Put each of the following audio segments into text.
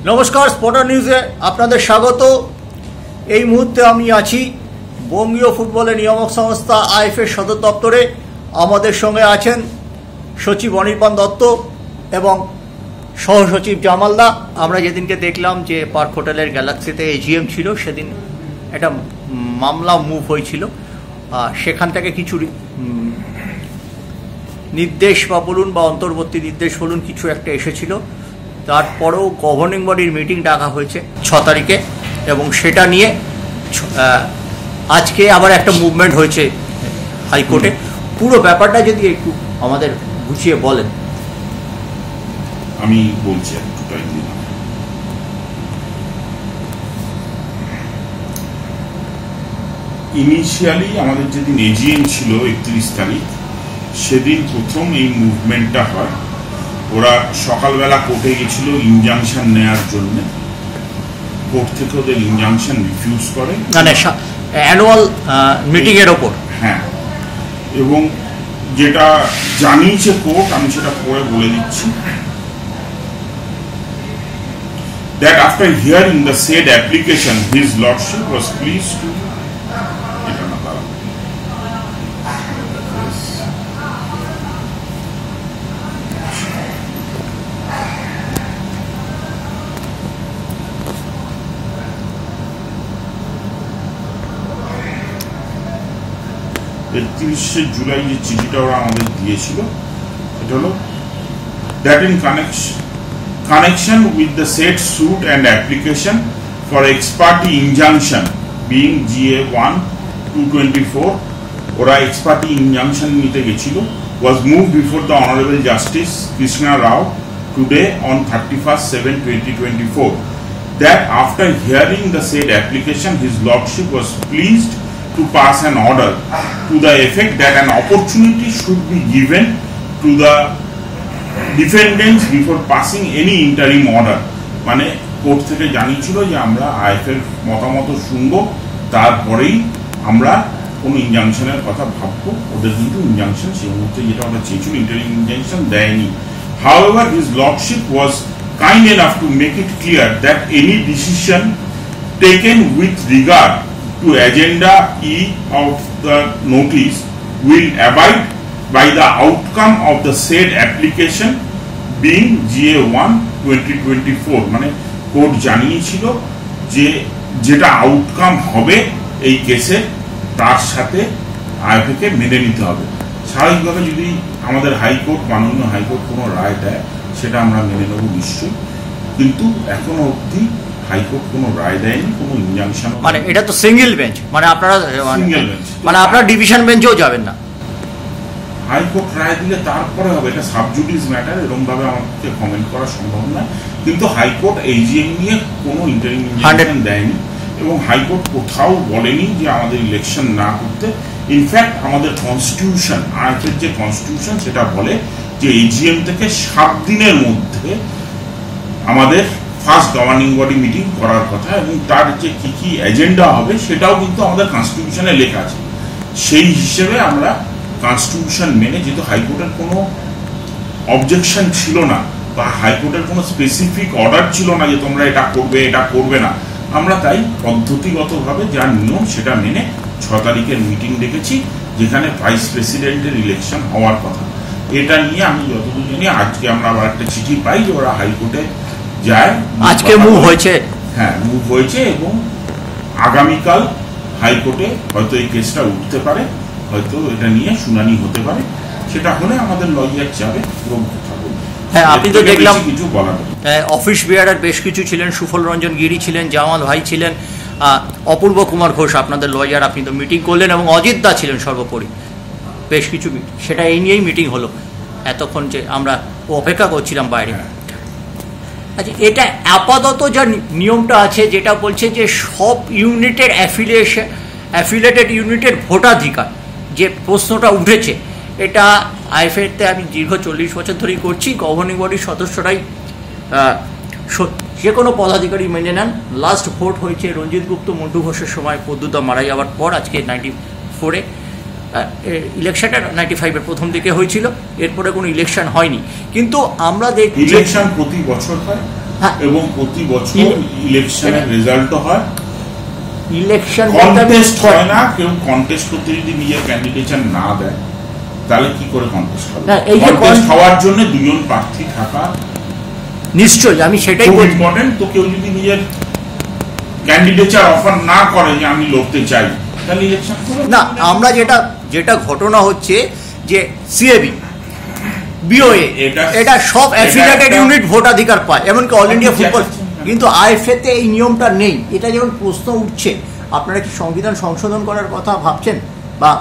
নমস্কার, স্পটার নিউজে আপনাদের স্বাগত। এই মুহূর্তে আমি আছি বঙ্গীয় ফুটবলের নিয়ামক সংস্থা আইএফএর সদর দপ্তরে। আমাদের সঙ্গে আছেন সচিব অনির্বাণ দত্ত এবং সহসচিব জামালদা। আমরা যেদিনকে দেখলাম যে পার্ক হোটেলের গ্যালাক্সিতে এজিএম ছিল, সেদিন একটা মামলা মুভ হয়েছিল। সেখান থেকে কিছু নির্দেশ বা অন্তর্বর্তী নির্দেশ বলুন কিছু একটা এসেছিল। তারপরেও গভর্নিং বডির মিটিং ডাকা হয়েছে 6 তারিখে এবং সেটা নিয়ে আজকে আবার একটা মুভমেন্ট হয়েছে হাইকোর্টে। পুরো ব্যাপারটা যদি একটু আমাদের গুছিয়ে বলেন। আমি বলছি একটুটাই দিলাম। ইনিশিয়ালি আমাদের যেদিন এজিএম ছিল 31 তারিখ, সেদিন প্রথম এই মুভমেন্টটা হয়। ওরা সকালবেলা কোর্টে গেছিল ইনজাংশন নেয়ার জন্য। কোর্ট থেকে ওদের ইনজাংশন রিফিউজ করে, মানে অ্যানুয়াল মিটিং এর ওপর। হ্যাঁ, এবং যেটা জানিয়েছে কোর্ট, আমি সেটা পরে বলে দিচ্ছি। That after hearing the said application, his lordship was pleased to July যে চিঠিটা ওরা আমাদের দিয়েছিল, এটা হলো that in connection with the said suit and application for ex parte injunction being GA1-224, ওরা ex parte injunction নিতে গেছিল, was moved before the Honorable Justice Krishna Rao today on 31/7/2024, that after hearing the said application, his lordship was pleased to pass an order to the effect that an opportunity should be given to the defendants before passing any interim order. মানে court থেকে জানিয়েছিল যে আমরা আইএফের মতামত শুনবো, তারপরেই আমরা কোনো ইনজাংশনের কথা ভাববো। ওদের কিন্তু ইনজাংশন সেই মুহূর্তে যেটা ওরা চেয়েছিল, ইন্টারিম ইনজাংশন দেয়নি। However, his lordship was kind enough to make it clear that any decision taken with regard to agenda E of the notice will abide by the outcome of the said application being GA1-2024. মানে court জানিয়েছিল যে যেটা outcome হবে এই কেসে, তার সাথে আইএফএকে মেনে নিতে হবে। স্বাভাবিকভাবে যদি আমাদের হাইকোর্ট, মাননীয় হাইকোর্ট কোনো রায় দেয়, সেটা আমরা মেনে নেব নিশ্চয়ই, কিন্তু এখনো অবধি হাইকোর্ট কোনো রায় দেয়নি, কোনো ইনজাংশন। মানে এটা তো সিঙ্গেল বেঞ্চ, মানে আপনারা সিঙ্গেল বেঞ্চ, মানে আপনারা ডিভিশন বেঞ্চেও যাবেন না। হাইকোর্ট রায় দিলে তারপরে হবে, এটা সাবজুডিস ম্যাটার, এরকম ভাবে আমাকে কমেন্ট করা সম্ভব নয়। কিন্তু হাইকোর্ট এজিএম নিয়ে কোনো ইন্টারিম ইনজাংশন দেয়নি এবং হাইকোর্ট কোথাও বলেনি যে আমাদের ইলেকশন না করতে। ইনফ্যাক্ট আমাদের কনস্টিটিউশন, আইএফের যে কনস্টিটিউশন, সেটা বলে যে এজিএম থেকে 7 দিনের মধ্যে আমাদের ফার্স্ট গভর্নিং বডি মিটিং করার কথা, এবং তার যে কি কি এজেন্ডা হবে সেটাও কিন্তু আমাদের কনস্টিটিউশনে লেখা আছে। সেই হিসেবে আমরা কনস্টিটিউশন মেনে, যেহেতু হাইকোর্টের কোনো অবজেকশন ছিল না বা হাইকোর্টের কোনো স্পেসিফিক অর্ডার ছিল না যে তোমরা এটা করবে এটা করবে না, আমরা তাই পদ্ধতিগতভাবে যা নিয়ম সেটা মেনে 6 তারিখের মিটিং ডেকেছি, যেখানে ভাইস প্রেসিডেন্টের ইলেকশন হওয়ার কথা। এটা নিয়ে আমি যতদূর জানি, আজকে আমরা আবার একটা চিঠি পাই যে ওরা হাইকোর্টে যায়, আজকে মুভ হয়েছে। হ্যাঁ, মুভ হয়েছে এবং আগামীকাল হাইকোর্টে হয়তো এই কেসটা উঠতে পারে, হয়তো এটা নিয়ে শুনানি হতে পারে। সেটা হলে আমাদের লয়ার যাবে এবং কথা বলবে। হ্যাঁ, আপনি তো দেখলাম কিছু বলার অফিস বিয়ারের বেশ কিছু ছিলেন, সুফল রঞ্জন গিরি ছিলেন, জামাল ভাই ছিলেন, অপূর্ব কুমার ঘোষ আপনাদের লয়ার, আপনি তো মিটিং করলেন, এবং অজিত দা ছিলেন সর্বোপরি। বেশ কিছু সেটা এই নিয়েই মিটিং হলো এতক্ষণ, যে আমরা অপেক্ষা করছিলাম বাইরে। আচ্ছা, এটা আপাতত যা নিয়মটা আছে, যেটা বলছে যে সব ইউনিটের অ্যাফিলিয়েটেড ইউনিটের ভোটাধিকার, যে প্রশ্নটা উঠেছে, এটা আইএফএতে আমি দীর্ঘ 40 বছর ধরেই করছি। গভর্নিং বডির সদস্যরাই যে কোনো পদাধিকারী মেনে নেন। লাস্ট ভোট হয়েছে রঞ্জিত গুপ্ত, মন্টু ঘোষের সময়, পদ্মুদা মারা যাওয়ার পর। আজকে 94-এ ইলেকশনটা 95-এর প্রথম দিকে হয়েছিল, এরপরে কোনো ইলেকশন হয়নি। কিন্তু আমরা দেখি ইলেকশন প্রতি বছর হয়, হ্যাঁ। এবং প্রতি বছর ইলেকশনের রেজাল্টও হয়, ইলেকশন কন্টেস্ট হয় না। কেউ কন্টেস্ট করতে যদি নিজের ক্যান্ডিডেচার না দেয় তাহলে কি করে কন্টেস্ট হবে? কন্টেস্ট হওয়ার জন্য দুজন প্রার্থী থাকা নিশ্চয়ই, আমি সেটাই খুব ইম্পর্টেন্ট। তো কেউ যদি নিজের ক্যান্ডিডেচার অফার না করে যে আমি লড়তে চাই, তাহলে ইলেকশন না। আমরা যেটা ঘটনা হচ্ছে যে সিএবি, বিওএ, এটা সব অ্যাফিলিয়েটেড ইউনিট ভোটাধিকার পায়, এমনকি অল ইন্ডিয়া ফুটবল। কিন্তু আইএফএতে এই নিয়মটা নেই। এটা যেমন প্রশ্ন উঠছে, আপনারা কি সংবিধান সংশোধন করার কথা ভাবছেন? বা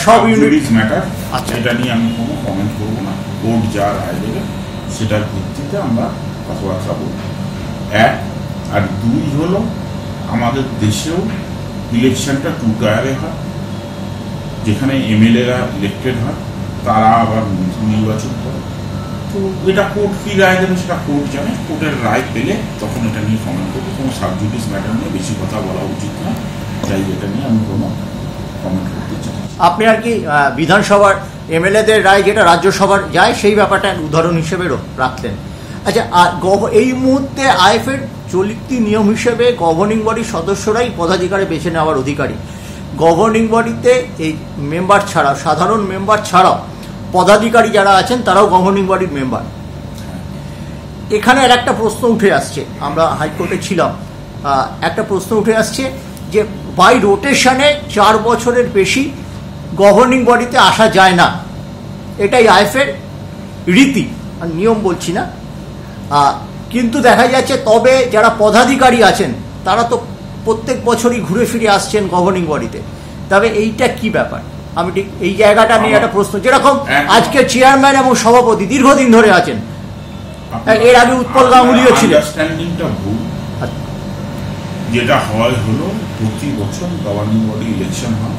সব ইউনিট ম্যাটার, আচ্ছা, এটা নিয়ে আমি কোনো কমেন্ট করবো না। কোর্ট যা রায় দেবে সেটার ভিত্তিতে আমরা কথাবার্তা বলব। এক আর দুই হলো, আমাদের দেশেও ইলেকশনটা 2 টায়ারে হয়, যেখানে এমএলএরা ইলেক্টেড হয়, তারা আবার নির্বাচন করে। তো এটা কোর্ট কি রায় দেবে সেটা কোর্ট জানে। কোর্টের রায় পেলে তখন এটা নিয়ে কমেন্ট করবো। কোনো সাবজুডিস ম্যাটার নিয়ে বেশি কথা বলা উচিত না, তাই এটা নিয়ে আমি কোনো কমেন্ট করতে চাই। আপনি আর কি বিধানসভার এমএলএদের রায় যেটা রাজ্যসভার যায় সেই ব্যাপারটা উদাহরণ হিসেবে রাখলেন। আচ্ছা, এই মুহূর্তে আইএফএর চলতি নিয়ম হিসেবে গভর্নিং বডির সদস্যরাই পদাধিকারে বেছে নেওয়ার অধিকারী। গভর্নিং বডিতে এই মেম্বার ছাড়া, সাধারণ মেম্বার ছাড়াও পদাধিকারী যারা আছেন তারাও গভর্নিং বডির মেম্বার। এখানে আর একটা প্রশ্ন উঠে আসছে, আমরা হাইকোর্টে ছিলাম, একটা প্রশ্ন উঠে আসছে যে বাই রোটেশনে 4 বছরের বেশি গভর্নিং বডিতে আসা যায় না। এটাই আইএফএর রীতি, নিয়ম বলছি না। কিন্তু দেখা যাচ্ছে তবে যারা পদাধিকারী আছেন তারা তো প্রত্যেক বছরই ঘুরে ফিরে আসছেন গভর্নিং বডিতে। তবে এইটা কি ব্যাপার? আমি ঠিক এই জায়গাটা নিয়ে একটা প্রশ্ন, যেরকম আজকে চেয়ারম্যান এবং সভাপতি দীর্ঘদিন ধরে আছেন, এর আগে উৎপল গাঙ্গুলিও ছিলেন। যেটা হয় হলো প্রতি বছর গভর্নিং বডি ইলেকশন হয়,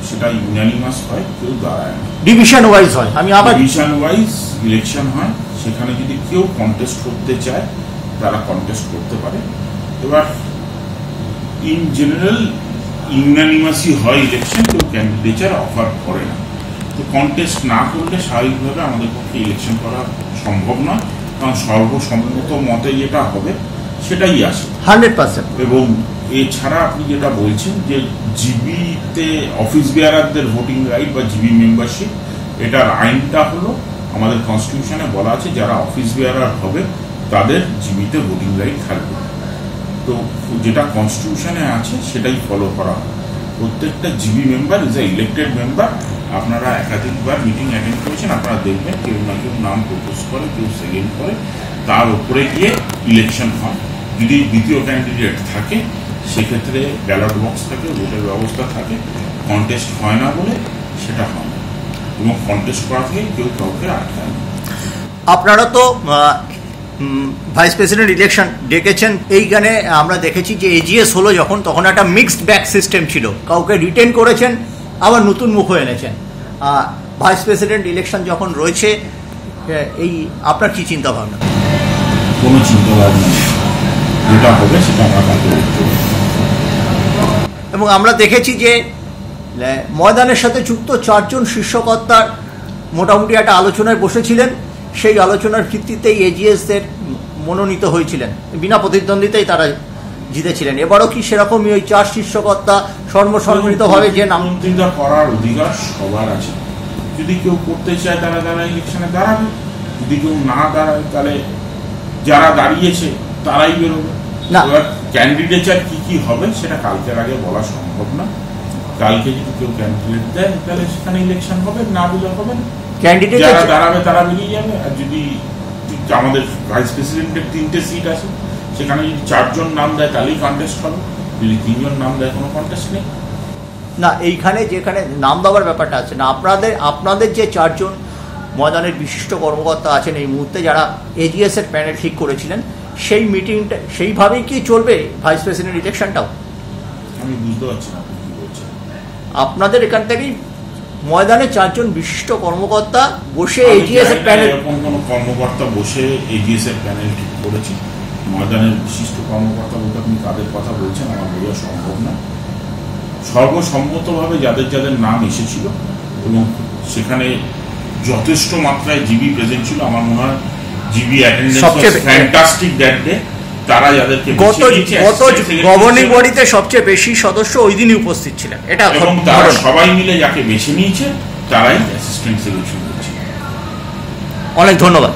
সেটা ইউনানিমাস হয়, কেউ দাঁড়ায় না, ডিভিশন ওয়াইজ হয়। আমি আবার ডিভিশন ওয়াইজ ইলেকশন হয়, সেখানে যদি কেউ কন্টেস্ট করতে চায় তারা কন্টেস্ট করতে পারে। এবার ইন জেনারেল ইউনানিমাসই হয় ইলেকশন, কেউ ক্যান্ডিডেচার অফার করে না। তো কন্টেস্ট না করলে স্বাভাবিকভাবে আমাদের পক্ষে ইলেকশন করা সম্ভব নয়, কারণ সর্বসম্মত মতে যেটা হবে সেটাই আসে 100%। এবং এছাড়া আপনি যেটা বলছেন যে জিবিতে অফিস বেয়ারারদের ভোটিং রাইট বা জিবি মেম্বারশিপ, এটার আইনটা হলো আমাদের কনস্টিটিউশনে বলা আছে যারা অফিস বেয়ারার হবে তাদের জিবিতে ভোটিং রাইট থাকবে। তো যেটা কনস্টিটিউশনে আছে সেটাই ফলো করা হয়। প্রত্যেকটা GB member is a elected member. আপনারা একাধিকবার মিটিং অ্যাটেন্ড করেছেন, আপনারা দেখবেন কেউ না কেউ নাম প্রপোজ করে, কেউ সেকেন্ড করে, তার উপরে গিয়ে ইলেকশন হয়। যদি দ্বিতীয় ক্যান্ডিডেট থাকে সেক্ষেত্রে ব্যালট বক্স থাকে, ভোটের ব্যবস্থা থাকে। কন্টেস্ট হয় না বলে সেটা হয় না, এবং কন্টেস্ট করা থেকে কেউ কাউকে আটকায় না। আপনারা তো ভাইস প্রেসিডেন্ট ইলেকশন ডেকেছেন, এইখানে আমরা দেখেছি যে এজিএস হলো যখন, তখন একটা মিক্সড ব্যাক সিস্টেম ছিল, কাউকে রিটেন করেছেন আবার নতুন মুখও এনেছেন। ভাইস প্রেসিডেন্ট ইলেকশন যখন রয়েছে, এই আপনার কি চিন্তা ভাবনা? কোনো চিন্তা ভাবনা নেই, যেটা হবে সেটা আমরা কাজে করতে। এবং আমরা দেখেছি যে ময়দানের সাথে যুক্ত 4 জন শীর্ষকর্তার মোটামুটি একটা আলোচনায় বসেছিলেন, সেই আলোচনার ভিত্তিতেই এজিএসদের মনোনীত হয়েছিলেন, বিনা প্রতিদ্বন্দ্বিতায় তারা জিতেছিলেন। এবারও কি সেরকমই ওই 4 শীর্ষকর্তা সর্বসম্মিলিতভাবে যে নাম করার অধিকার সবার আছে? যদি কেউ করতে চায় তারা ইলেকশনে দাঁড়াবে, যদি কেউ না দাঁড়ায় তাহলে যারা দাঁড়িয়েছে তারাই বেরোবে। এবার ক্যান্ডিডেচার কি কি হবে সেটা কালকের আগে বলা সম্ভব না। কালকে যদি কেউ ক্যান্ডিডেট দেয় তাহলে সেখানে ইলেকশন হবে, না দিলে হবে না। যারা দাঁড়াবে তারা বেরিয়ে যাবে। আর যদি আমাদের ভাইস প্রেসিডেন্টের 3টে সিট আছে, সেখানে যদি 4 জন নাম দেয় তাহলেই কন্টেস্ট হবে, যদি 3 জন নাম দেয় কোনো কন্টেস্ট নেই। না, এইখানে যেখানে নাম দেওয়ার ব্যাপারটা আছে না, আপনাদের যে 4 জন ময়দানের বিশিষ্ট কর্মকর্তা আছেন এই মুহূর্তে, যারা এজিএস এর প্যানেল ঠিক করেছিলেন, সেই মিটিংটা সেইভাবেই কি চলবে ভাইস প্রেসিডেন্ট ইলেকশনটাও? আমি বুঝতে পারছি না আপনি কি বলছেন। আপনাদের এখান থেকেই ময়দানে 4 জন বিশিষ্ট কর্মকর্তা বসে এজিএস এর প্যানেল, এরকম কোনো কর্মকর্তা বসে এজিএস এর প্যানেল ঠিক করেছে? ময়দানের বিশিষ্ট কর্মকর্তা বলতে আপনি কাদের কথা বলছেন আমার বোঝা সম্ভব না। সর্বসম্মতভাবে যাদের যাদের নাম এসেছিল এবং সেখানে যথেষ্ট মাত্রায় জিবি প্রেজেন্ট ছিল, আমার মনে হয় জিবি অ্যাটেন্ডেন্স সবচেয়ে ফ্যান্টাস্টিক দ্যাট ডে। তারা যাদেরকে গত গভর্নিং বডিতে সবচেয়ে বেশি সদস্য ওই দিনই উপস্থিত ছিলেন, এটা এবং তারা সবাই মিলে যাকে বেছে নিয়েছে তারাই অ্যাসিস্ট্যান্ট সেক্রেটারি করছে। অনেক ধন্যবাদ।